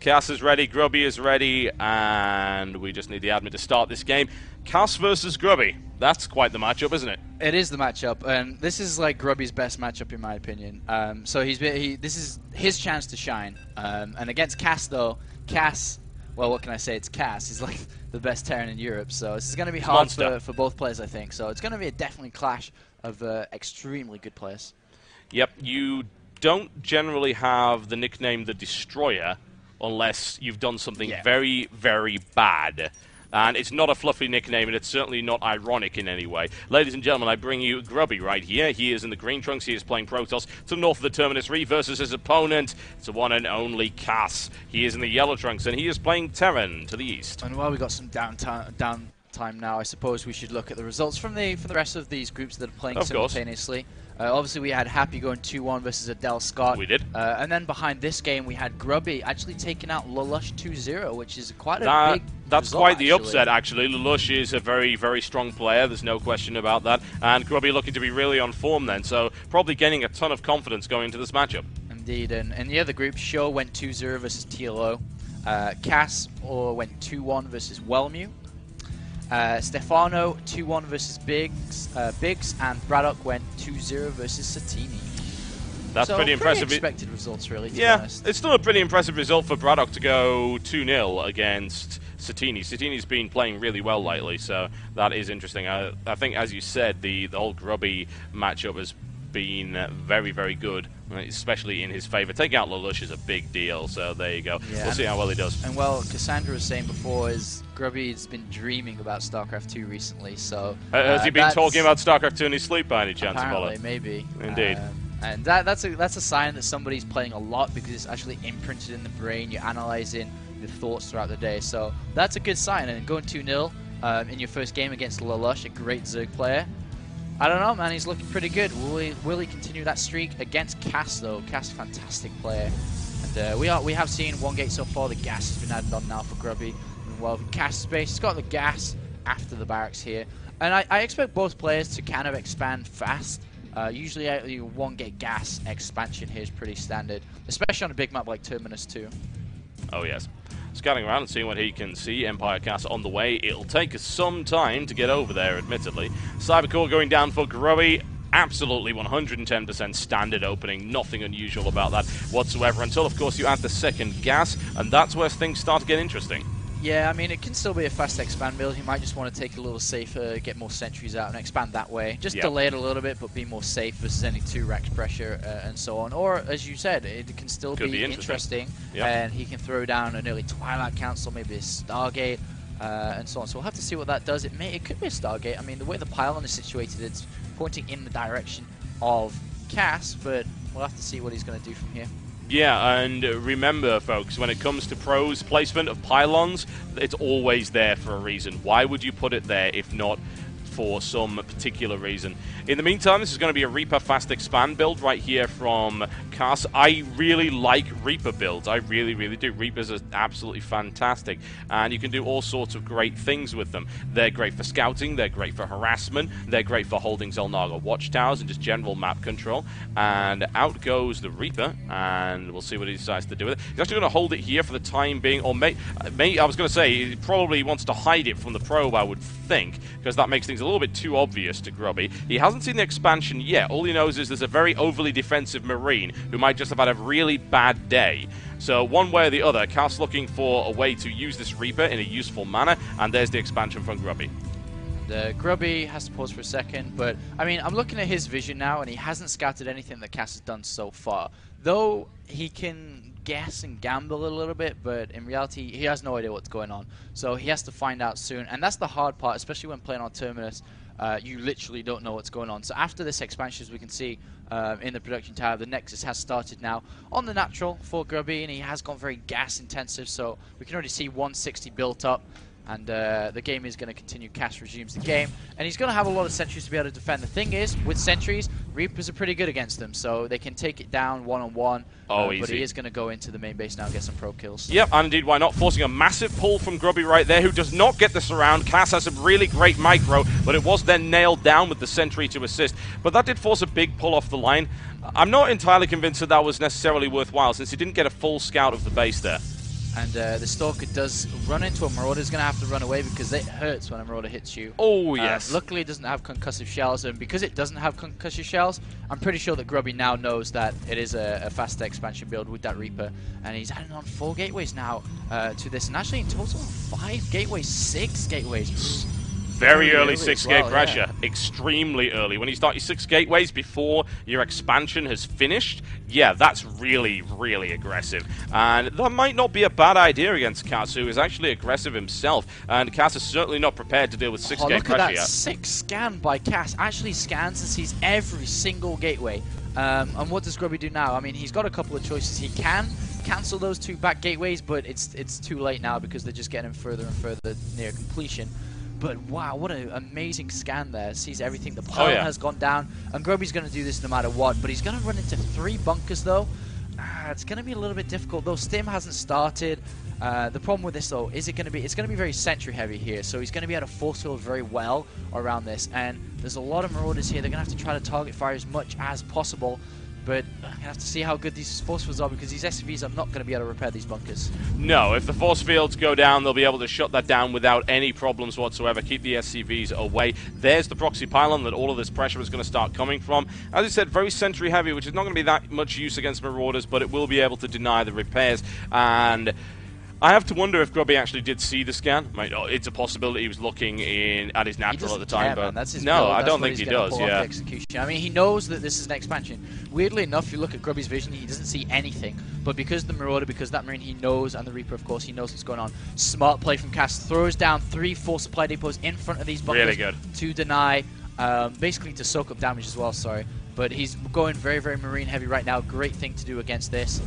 Cass is ready, Grubby is ready, and we just need the admin to start this game. Cass versus Grubby. That's quite the matchup, isn't it? It is the matchup, and this is like Grubby's best matchup in my opinion. So this is his chance to shine. And against Cass though, Cass, well, what can I say? It's Cass. He's like the best Terran in Europe, so this is going to be hard for both players, I think. So it's going to be a definitely clash of extremely good players. Yep, you don't generally have the nickname the Destroyer unless you've done something very, very bad. And it's not a fluffy nickname, and it's certainly not ironic in any way. Ladies and gentlemen, I bring you Grubby right here. He is in the green trunks. He is playing Protoss to the north of the Terminus Reef versus his opponent. It's the one and only Cass. He is in the yellow trunks, and he is playing Terran to the east. And while we got some downtime now, I suppose we should look at the results from the rest of these groups that are playing simultaneously. Obviously, we had Happy going 2-1 versus Adele Scott. We did. And then behind this game, we had Grubby actually taking out Lelouch 2-0, which is quite a big That's result, quite the upset, actually. Lelouch is a very, very strong player. There's no question about that. And Grubby looking to be really on form then, so probably gaining a ton of confidence going into this matchup. Indeed. And in the other group, Show went 2-0 versus TLO. Cass went 2-1 versus Wellmew. Stefano 2-1 versus Biggs, and Braddock went 2-0 versus Satini. That's pretty impressive. Expected results, really. To be honest. It's still a pretty impressive result for Braddock to go 2-0 against Satini. Satini's been playing really well lately, so that is interesting. I think, as you said, the whole Grubby matchup has been very, very good, especially in his favor. Taking out Lelouch is a big deal, so there you go. We'll see how well he does. And well, Cassandra was saying before, Grubby's been dreaming about StarCraft 2 recently, so... has he been talking about StarCraft 2 in his sleep by any chance? Apparently, maybe. Indeed. And that's a sign that somebody's playing a lot, because it's actually imprinted in the brain. You're analyzing the thoughts throughout the day, so that's a good sign. And going 2-0 in your first game against Lelouch, a great Zerg player, I don't know, man. He's looking pretty good. Will he continue that streak against Cass, though? Cass, fantastic player. And we have seen one gate so far. The gas has been added on now for Grubby. And well, Cass space. He's got the gas after the barracks here. And I expect both players to kind of expand fast. Usually, one gate gas expansion here is pretty standard, especially on a big map like Terminus 2. Oh, yes. Scouting around and seeing what he can see. Empire Cass on the way. It'll take us some time to get over there, admittedly. Cybercore going down for Grubby. Absolutely 110% standard opening. Nothing unusual about that whatsoever until, of course, you add the second gas, and that's where things start to get interesting. Yeah, I mean, it can still be a fast expand build. You might just want to take it a little safer, get more sentries out and expand that way. Just delay it a little bit, but be more safe versus any 2 racks pressure and so on. Or, as you said, it can still be interesting. And he can throw down an early Twilight Council, maybe a Stargate, and so on. So we'll have to see what that does. It could be a Stargate. I mean, the way the pylon is situated, it's pointing in the direction of Cass, but we'll have to see what he's going to do from here. Yeah, and remember, folks, when it comes to pros placement of pylons, it's always there for a reason. Why would you put it there if not for some particular reason? In the meantime, this is going to be a Reaper fast expand build right here from Cass. I really like Reaper builds. I really, really do. Reapers are absolutely fantastic, and you can do all sorts of great things with them. They're great for scouting, they're great for harassment, they're great for holding Zelnaga watchtowers and just general map control. And out goes the Reaper, and we'll see what he decides to do with it. He's actually going to hold it here for the time being, or I was going to say, he probably wants to hide it from the probe, I would think, because that makes things a little bit too obvious to Grubby. He hasn't seen the expansion yet. All he knows is there's a very overly defensive Marine who might just have had a really bad day. So one way or the other, Cass looking for a way to use this Reaper in a useful manner, and there's the expansion from Grubby. Grubby has to pause for a second, but I mean, I'm looking at his vision now, and he hasn't scouted anything that Cass has done so far. Though he can guess and gamble a little bit, but in reality, he has no idea what's going on. So he has to find out soon, and that's the hard part, especially when playing on Terminus. You literally don't know what's going on. So after this expansion, as we can see in the production tower, the Nexus has started now on the natural for Grubby, and he has gone very gas intensive, so we can already see 160 built up. And the game is going to continue. Cass resumes the game, and he's going to have a lot of sentries to be able to defend. The thing is, with sentries, Reapers are pretty good against them, so they can take it down one-on-one. But he is going to go into the main base now and get some pro kills. Yep, and indeed, why not? Forcing a massive pull from Grubby right there, who does not get the surround. Cass has some really great micro, but it was then nailed down with the sentry to assist. But that did force a big pull off the line. I'm not entirely convinced that that was necessarily worthwhile, since he didn't get a full scout of the base there. And the Stalker does run into a Marauder. Is going to have to run away because it hurts when a Marauder hits you. Oh, yes. Luckily, it doesn't have concussive shells, and because it doesn't have concussive shells, I'm pretty sure that Grubby now knows that it is a faster expansion build with that Reaper, and he's adding on 4 gateways now to this, and actually in total 5 gateways, 6 gateways. Very early 6-gate well, pressure. yeah. Extremely early. When you start your 6 gateways before your expansion has finished, yeah, that's really, really aggressive. And that might not be a bad idea against Cass, who is actually aggressive himself. And Cass is certainly not prepared to deal with 6-gate look pressure at that yet. 6 scan by Cass. Actually scans and sees every single gateway. And what does Grubby do now? I mean, he's got a couple of choices. He can cancel those 2 back gateways, but it's too late now because they're just getting further and further near completion. But wow, what an amazing scan there. Sees everything. The pylon has gone down, and Grubby's going to do this no matter what. But he's going to run into 3 bunkers though. It's going to be a little bit difficult though. Stim hasn't started. The problem with this though is it's going to be very sentry heavy here. So he's going to be able to force field very well around this. And there's a lot of Marauders here. They're going to have to try to target fire as much as possible. But I'm going to have to see how good these force fields are because these SCVs are not going to be able to repair these bunkers. No, if the force fields go down, they'll be able to shut that down without any problems whatsoever, keep the SCVs away. There's the proxy pylon that all of this pressure is going to start coming from. As I said, very sentry heavy, which is not going to be that much use against Marauders, but it will be able to deny the repairs. And I have to wonder if Grubby actually did see the scan. It's a possibility he was looking at his natural at the time, but that's his no, build. I That's don't what think he's he gonna does. pull off Yeah, the execution. I mean, he knows that this is an expansion. Weirdly enough, you look at Grubby's vision, he doesn't see anything. But because the Marauder, because that Marine, he knows, and the Reaper, of course, he knows what's going on. Smart play from Cass. Throws down 3 force supply depots in front of these bunkers really good to deny, basically to soak up damage as well. Sorry, but he's going very, very Marine heavy right now. Great thing to do against this.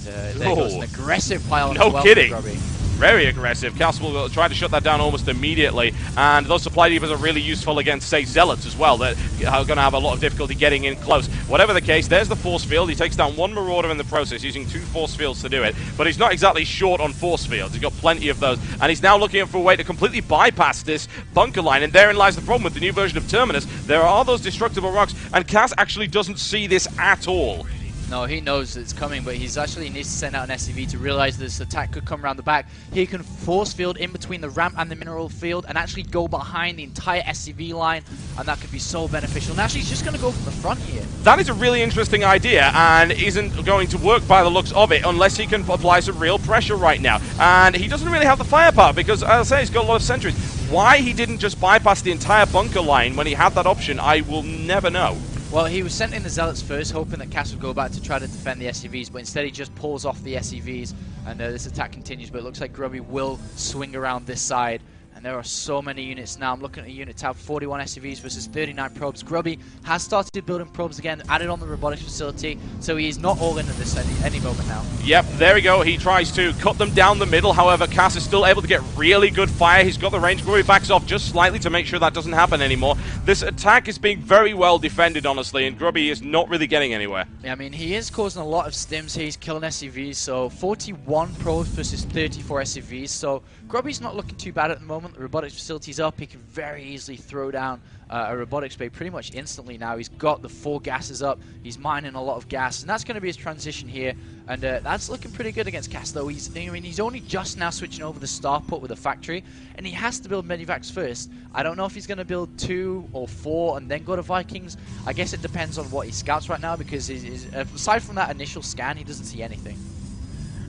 And there goes an aggressive pylon as well. Kidding. From Grubby. Very aggressive. Castle will try to shut that down almost immediately, and those supply depots are really useful against, say, Zealots as well, that are going to have a lot of difficulty getting in close. Whatever the case, there's the force field. He takes down 1 Marauder in the process, using 2 force fields to do it, but he's not exactly short on force fields. He's got plenty of those, and he's now looking for a way to completely bypass this bunker line, and therein lies the problem with the new version of Terminus. There are those destructible rocks, and Cass actually doesn't see this at all. No, he knows it's coming, but he's actually needs to send out an SCV to realize this attack could come around the back. He can force field in between the ramp and the mineral field and actually go behind the entire SCV line, and that could be so beneficial. And actually, he's just going to go from the front here. That is a really interesting idea, and isn't going to work by the looks of it unless he can apply some real pressure right now. And he doesn't really have the firepower because, as I say, he's got a lot of sentries. Why he didn't just bypass the entire bunker line when he had that option, I will never know. Well, he was sent in the Zealots first, hoping that Cass would go back to try to defend the SCVs, but instead he just pulls off the SCVs, and this attack continues, but it looks like Grubby will swing around this side. And there are so many units now. I'm looking at a unit tab, 41 SCVs versus 39 probes. Grubby has started building probes again, added on the robotics facility, so he is not all in at this any moment now. Yep, there we go. He tries to cut them down the middle. However, Cass is still able to get really good fire. He's got the range. Grubby backs off just slightly to make sure that doesn't happen anymore. This attack is being very well defended, honestly, and Grubby is not really getting anywhere. Yeah, I mean, he is causing a lot of stims here. He's killing SCVs, so 41 probes versus 34 SCVs. So Grubby's not looking too bad at the moment. The robotics facility's up. He can very easily throw down a robotics bay pretty much instantly now. He's got the 4 gases up. He's mining a lot of gas, and that's going to be his transition here. And that's looking pretty good against Cass, though. He's only just now switching over the starport with the factory, and he has to build medivacs first. I don't know if he's going to build 2 or 4 and then go to Vikings. I guess it depends on what he scouts right now, because aside from that initial scan, he doesn't see anything.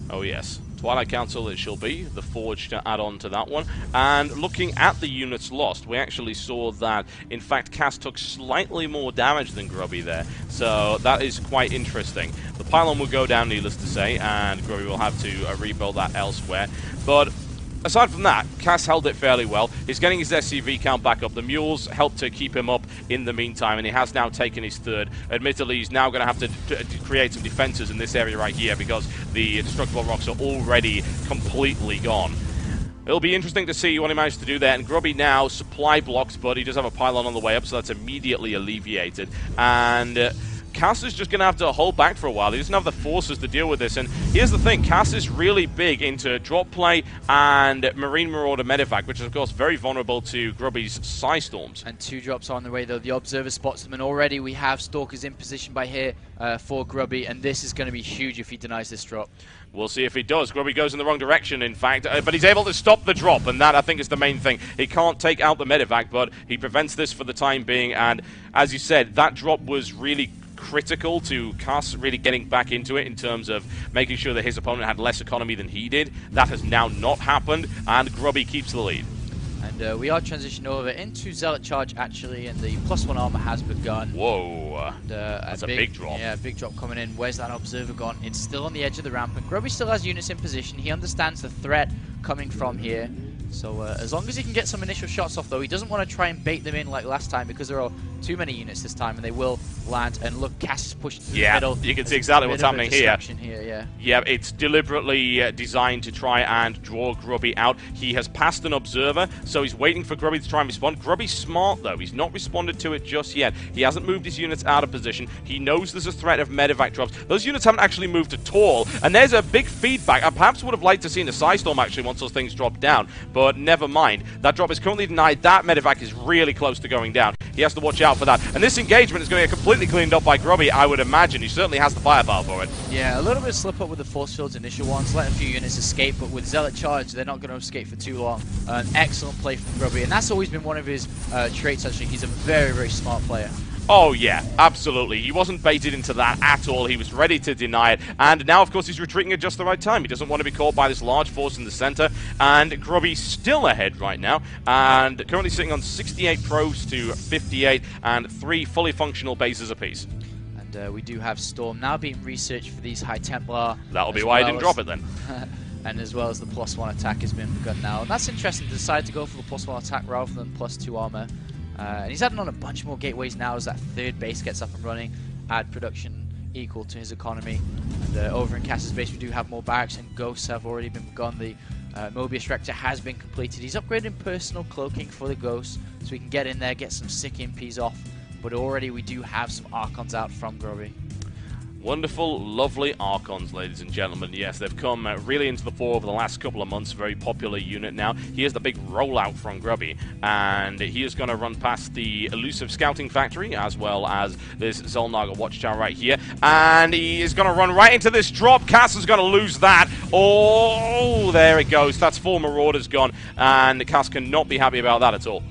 Oh yes, Twilight Council it shall be, the Forge to add on to that one. And looking at the units lost, we actually saw that, in fact, Cass took slightly more damage than Grubby there. So that is quite interesting. The pylon will go down, needless to say, and Grubby will have to rebuild that elsewhere. But aside from that, Cass held it fairly well. He's getting his SCV count back up. The mules helped to keep him up in the meantime, and he has now taken his 3rd. Admittedly, he's now going to have to create some defenses in this area right here because the destructible rocks are already completely gone. It'll be interesting to see what he managed to do there. And Grubby now supply blocks, but he does have a pylon on the way up, so that's immediately alleviated. And Cass is just going to have to hold back for a while. He doesn't have the forces to deal with this. And here's the thing, Cass is really big into drop play and Marine Marauder Medivac, which is, of course, very vulnerable to Grubby's Psystorms. And 2 drops on the way, though. The Observer spots them, and already we have Stalkers in position by here for Grubby, and this is going to be huge if he denies this drop. We'll see if he does. Grubby goes in the wrong direction, in fact, but he's able to stop the drop, and that, I think, is the main thing. He can't take out the medevac, but he prevents this for the time being, and as you said, that drop was really critical to Cass really getting back into it in terms of making sure that his opponent had less economy than he did. That has now not happened, and Grubby keeps the lead. And we are transitioning over into Zealot Charge, actually, and the +1 armor has begun. Whoa. And, that's a big drop. Yeah, big drop coming in. Where's that Observer gone? It's still on the edge of the ramp, and Grubby still has units in position. He understands the threat coming from here. So as long as he can get some initial shots off, though, he doesn't want to try and bait them in like last time, because there are too many units this time, and they will land. And look, Cass is pushed through the middle. You can see exactly what's happening here. Yeah, it's deliberately designed to try and draw Grubby out. He has passed an Observer, so he's waiting for Grubby to try and respond. Grubby's smart, though. He's not responded to it just yet. He hasn't moved his units out of position. He knows there's a threat of medevac drops. Those units haven't actually moved at all, and there's a big feedback. I perhaps would have liked to have seen a Psystorm, actually, once those things drop down, but never mind. That drop is currently denied. That medevac is really close to going down. He has to watch out for that. And this engagement is going to get completely cleaned up by Grubby, I would imagine. He certainly has the firepower for it. Yeah, a little bit of slip up with the force fields initial ones, letting a few units escape, but with Zealot Charge, they're not going to escape for too long. An excellent play from Grubby, and that's always been one of his traits, actually. He's a very, very smart player. Oh, yeah, absolutely. He wasn't baited into that at all. He was ready to deny it. And now, of course, he's retreating at just the right time. He doesn't want to be caught by this large force in the center. And Grubby's still ahead right now. And currently sitting on 68 pros to 58 and 3 fully functional bases apiece. And we do have Storm now being researched for these High Templar. That'll be why he didn't drop it then. And as well as the +1 attack has been begun now. And that's interesting. Decided to go for the +1 attack rather than +2 armor. And he's adding on a bunch more gateways now as that third base gets up and running. Add production equal to his economy. And over in Cass's base we do have more barracks, and ghosts have already been begun. The Mobius Rector has been completed. He's upgrading personal cloaking for the ghosts, so we can get in there, get some sick MPs off. But already we do have some Archons out from Grubby. Wonderful, lovely Archons, ladies and gentlemen. Yes, they've come really into the fore over the last couple of months. Very popular unit now. Here's the big rollout from Grubby, and he is going to run past the elusive scouting factory as well as this Zelnaga watchtower right here, and he is going to run right into this drop. Cass is going to lose that. Oh, there it goes. That's 4 Marauders gone, and Cass cannot be happy about that at all.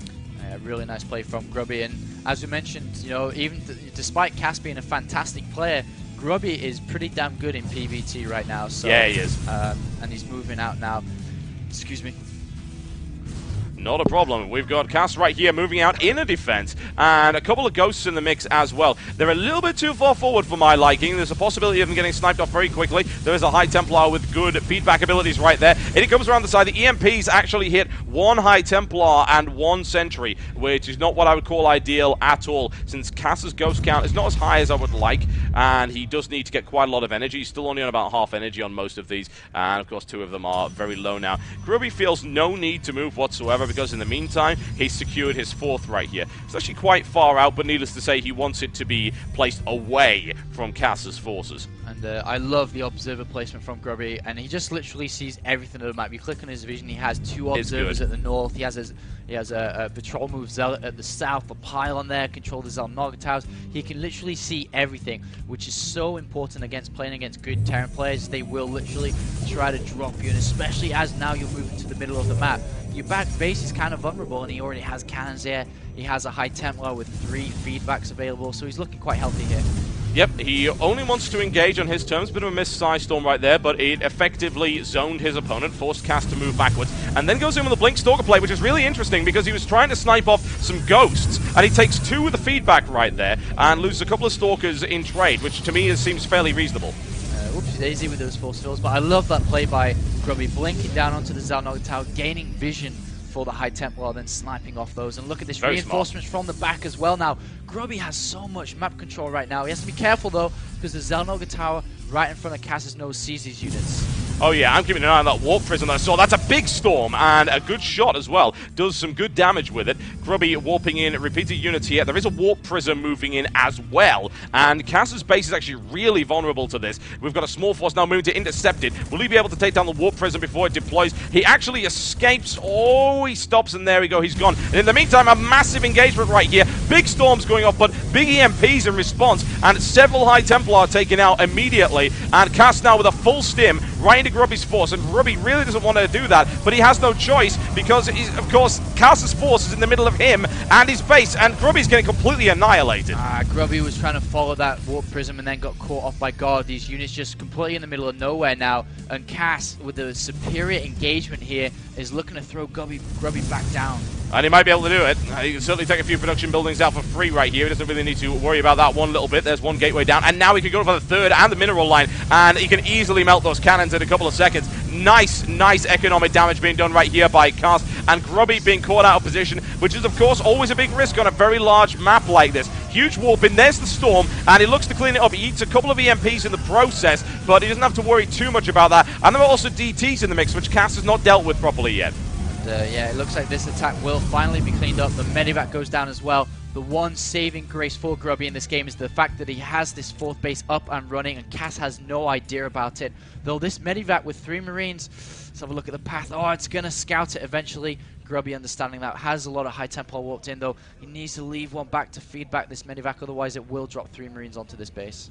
Really nice play from Grubby, and as we mentioned, you know, even despite Cass being a fantastic player, Grubby is pretty damn good in PvT right now. So, yeah, he is. And he's moving out now. Excuse me. Not a problem. We've got Cass right here moving out in a defense, and a couple of ghosts in the mix as well. They're a little bit too far forward for my liking. There's a possibility of them getting sniped off very quickly. There is a High Templar with good feedback abilities right there. And it comes around the side. The EMPs actually hit 1 High Templar and 1 Sentry, which is not what I would call ideal at all, since Cass's ghost count is not as high as I would like, and he does need to get quite a lot of energy. He's still only on about half energy on most of these, and of course 2 of them are very low now. Grubby feels no need to move whatsoever, because in the meantime, he's secured his 4th right here. It's actually quite far out, but needless to say, he wants it to be placed away from Cass's forces. And I love the observer placement from Grubby, and he just literally sees everything on the map. You click on his vision, he has 2 observers at the north, he has a patrol move Zealot at the south, a pylon there, control the Zelnaga towers. He can literally see everything, which is so important against playing against good Terran players. They will literally try to drop you, and especially as now you're moving to the middle of the map. Your back base is kind of vulnerable, and he already has cannons there. He has a High Templar with 3 feedbacks available, so he's looking quite healthy here. Yep, he only wants to engage on his terms. Bit of a missed Psystorm right there, but it effectively zoned his opponent, forced Cass to move backwards, and then goes in with a Blink Stalker play, which is really interesting because he was trying to snipe off some ghosts, and he takes 2 with the feedback right there, and loses a couple of Stalkers in trade, which to me seems fairly reasonable. Whoopsie daisy with those force fields, but I love that play by Grubby, blinking down onto the Zelnaga tower, gaining vision for the High Templar, then sniping off those. And look at this reinforcements from the back as well now. Grubby has so much map control right now. He has to be careful though, because the Zelnaga tower right in front of Cass's nose sees these units. Oh yeah, I'm keeping an eye on that warp prism that I saw. That's a big storm, and a good shot as well. Does some good damage with it. Grubby warping in repeated units here. There is a warp prism moving in as well, and Cass's base is actually really vulnerable to this. We've got a small force now moving to intercept it. Will he be able to take down the warp prism before it deploys? He actually escapes. Oh, he stops, and there we go, he's gone. And in the meantime, a massive engagement right here. Big storms going off, but big EMPs in response, and several High Templar taken out immediately, and Cass now with a full stim right into Grubby's force, and Grubby really doesn't want to do that, but he has no choice because, of course, Cass's force is in the middle of him and his base, and Grubby's getting completely annihilated. Grubby was trying to follow that warp prism and then got caught off by God. These units just completely in the middle of nowhere now, and Cass, with the superior engagement here, is looking to throw Grubby back down. And he might be able to do it. He can certainly take a few production buildings out for free right here. He doesn't really need to worry about that one little bit. There's one gateway down, and now he can go for the third and the mineral line, and he can easily melt those cannons in a couple of seconds. Nice economic damage being done right here by Cass, and Grubby being caught out of position, which is, of course, always a big risk on a very large map like this. Huge warp in, there's the storm, and he looks to clean it up. He eats a couple of EMPs in the process, but he doesn't have to worry too much about that. And there are also DTs in the mix, which Cass has not dealt with properly yet. Yeah, it looks like this attack will finally be cleaned up. The medivac goes down as well. The one saving grace for Grubby in this game is the fact that he has this fourth base up and running, and Cass has no idea about it. Though this medivac with 3 Marines, let's have a look at the path. Oh, it's going to scout it eventually. Grubby, understanding that, has a lot of high Templar warped in, though. He needs to leave one back to feed back this medivac, otherwise it will drop 3 Marines onto this base.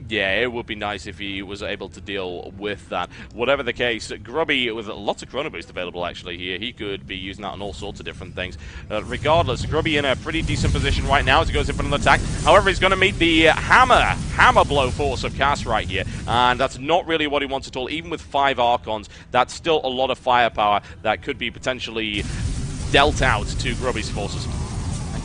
Yeah, it would be nice if he was able to deal with that. Whatever the case, Grubby, with lots of Chrono Boost available actually here, he could be using that on all sorts of different things. Regardless, Grubby in a pretty decent position right now as he goes in for an attack. However, he's going to meet the hammer blow force of Cass right here, and that's not really what he wants at all. Even with 5 Archons, that's still a lot of firepower that could be potentially dealt out to Grubby's forces.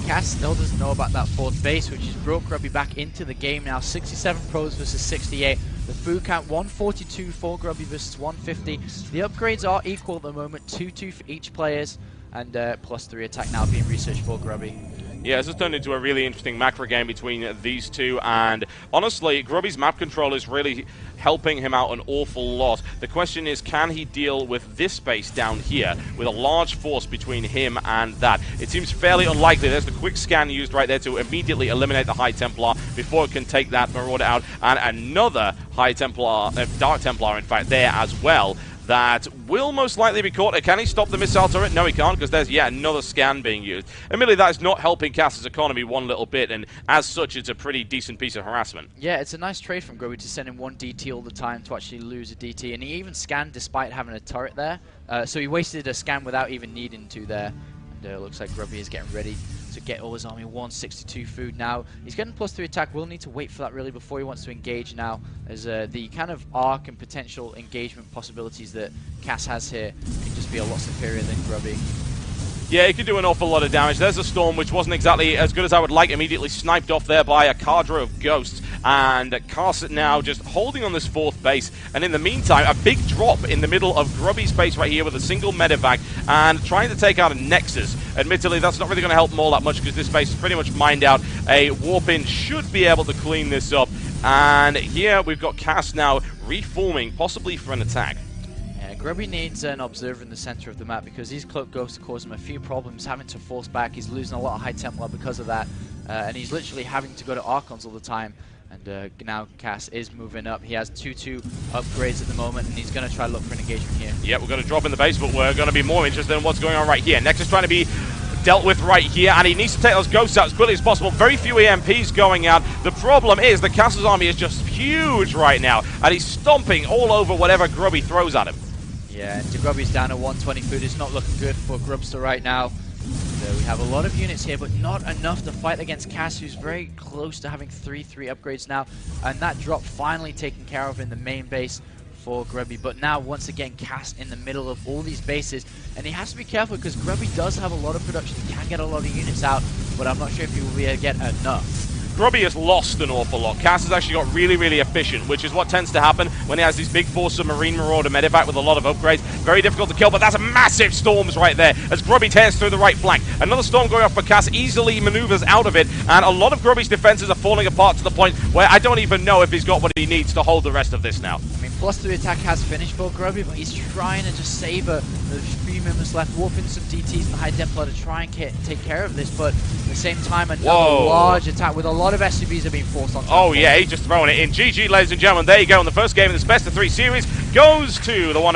Cass still doesn't know about that fourth base, which has brought Grubby back into the game now. 67 pros versus 68. The food count 142 for Grubby versus 150. The upgrades are equal at the moment, 2-2 for each players, and +3 attack now being researched for Grubby. Yeah, this has turned into a really interesting macro game between these two, and honestly, Grubby's map control is really helping him out an awful lot. The question is, can he deal with this space down here with a large force between him and that? It seems fairly unlikely. There's the quick scan used right there to immediately eliminate the High Templar before it can take that Marauder out, and another High Templar, Dark Templar in fact, there as well. That will most likely be caught. Can he stop the missile turret? No, he can't, because there's yet another scan being used. Admittedly, that is not helping Cass's economy one little bit, and as such, it's a pretty decent piece of harassment. Yeah, it's a nice trade from Grubby to send him 1 DT all the time to actually lose a DT, and he even scanned despite having a turret there. So he wasted a scan without even needing to there. And it looks like Grubby is getting ready to get all his army. 162 food now. He's getting +3 attack. We'll need to wait for that really before he wants to engage now, as the kind of arc and potential engagement possibilities that Cass has here can just be a lot superior than Grubby. Yeah, he could do an awful lot of damage. There's a storm, which wasn't exactly as good as I would like, immediately sniped off there by a cadre of ghosts. And Cass now just holding on this fourth base. And in the meantime, a big drop in the middle of Grubby's base right here with a single medevac and trying to take out a Nexus. Admittedly, that's not really going to help him all that much because this base is pretty much mined out. A warp-in should be able to clean this up. And here we've got Cass now reforming, possibly for an attack. Grubby needs an observer in the center of the map because these cloak ghosts cause him a few problems, having to force back. He's losing a lot of High Templar because of that, and he's literally having to go to Archons all the time. And now Cass is moving up. He has 2-2 upgrades at the moment, and he's going to try to look for an engagement here. Yeah, we're going to drop in the base, but we're going to be more interested in what's going on right here. Nexus trying to be dealt with right here, and he needs to take those ghosts out as quickly as possible. Very few EMPs going out. The problem is the Cass's army is just huge right now, and he's stomping all over whatever Grubby throws at him. Yeah, and Grubby's down at 120 food. It's not looking good for Grubster right now. So we have a lot of units here, but not enough to fight against Cass, who's very close to having 3-3 upgrades now. And that drop finally taken care of in the main base for Grubby. But now, once again, Cass in the middle of all these bases. And he has to be careful because Grubby does have a lot of production. He can get a lot of units out, but I'm not sure if he will be able to get enough. Grubby has lost an awful lot. Cass has actually got really, really efficient, which is what tends to happen when he has these big force of Marine Marauder medevac with a lot of upgrades. Very difficult to kill, but that's a massive storms right there as Grubby tears through the right flank. Another storm going off, but Cass easily maneuvers out of it, and a lot of Grubby's defenses are falling apart to the point where I don't even know if he's got what he needs to hold the rest of this now. I mean, +3 attack has finished for Grubby, but he's trying to just savor the few minutes left, warp in some DTs and High Templar to try and take care of this, but at the same time, another large attack with a lot of SUVs are being forced on. Oh yeah, he's just throwing it in. GG, ladies and gentlemen, there you go. And the first game of this best of 3 series goes to the one and